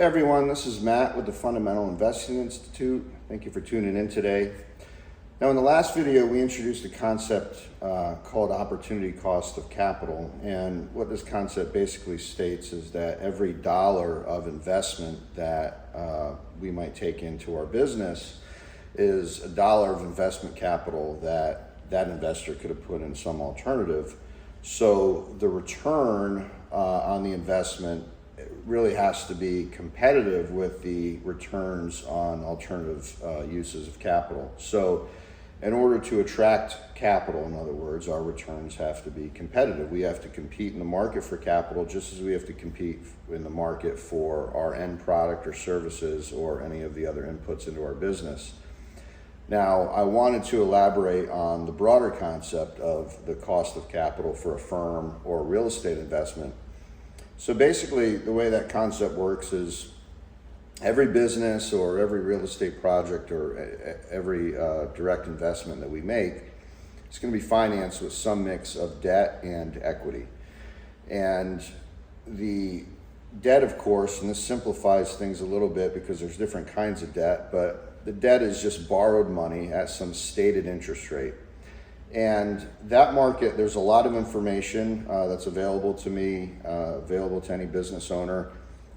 Hey everyone, this is Matt with the Fundamental Investing Institute. Thank you for tuning in today. Now in the last video we introduced a concept called opportunity cost of capital, and what this concept basically states is that every dollar of investment that we might take into our business is a dollar of investment capital that investor could have put in some alternative. So the return on the investment really has to be competitive with the returns on alternative uses of capital. So in order to attract capital, in other words, our returns have to be competitive. We have to compete in the market for capital just as we have to compete in the market for our end product or services or any of the other inputs into our business. Now, I wanted to elaborate on the broader concept of the cost of capital for a firm or real estate investment. So basically, the way that concept works is every business or every real estate project or every direct investment that we make is going to be financed with some mix of debt and equity. And the debt, of course, and this simplifies things a little bit because there's different kinds of debt, but the debt is just borrowed money at some stated interest rate. And that market, there's a lot of information that's available to me, available to any business owner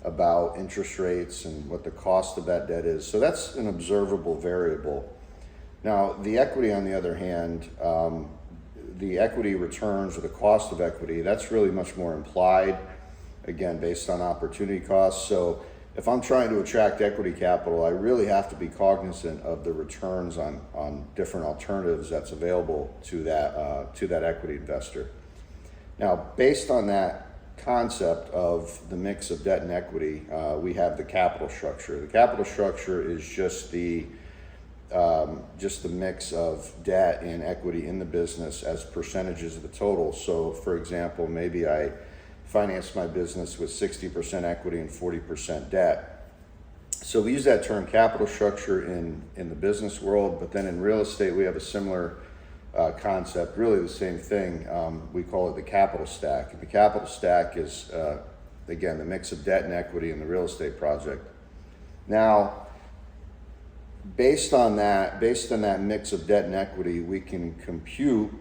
about interest rates and what the cost of that debt is. So that's an observable variable. Now, the equity, on the other hand, the equity returns or the cost of equity, that's really much more implied, again, based on opportunity costs. So if I'm trying to attract equity capital, I really have to be cognizant of the returns on different alternatives that's available to that equity investor. Now, based on that concept of the mix of debt and equity, we have the capital structure. The capital structure is just the mix of debt and equity in the business as percentages of the total. So, for example, maybe I finance my business with 60% equity and 40% debt. So we use that term capital structure in the business world, but then in real estate we have a similar concept, really the same thing. We call it the capital stack. The capital stack is, again, the mix of debt and equity in the real estate project. Now, based on that mix of debt and equity, we can compute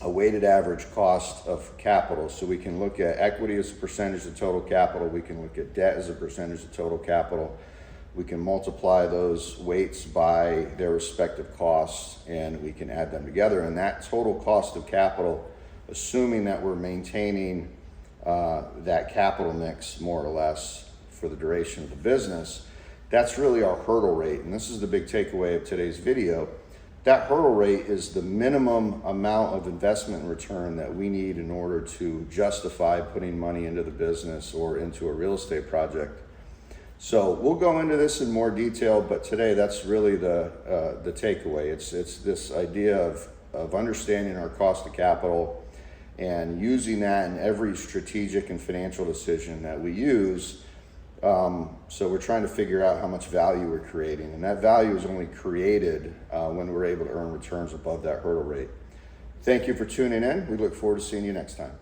a weighted average cost of capital. So we can look at equity as a percentage of total capital. We can look at debt as a percentage of total capital. We can multiply those weights by their respective costs, and we can add them together. And that total cost of capital, assuming that we're maintaining that capital mix more or less for the duration of the business, that's really our hurdle rate. And this is the big takeaway of today's video. That hurdle rate is the minimum amount of investment and return that we need in order to justify putting money into the business or into a real estate project. So we'll go into this in more detail, but today that's really the takeaway. It's this idea of understanding our cost of capital and using that in every strategic and financial decision that we use. So we're trying to figure out how much value we're creating, and that value is only created when we're able to earn returns above that hurdle rate. Thank you for tuning in. We look forward to seeing you next time.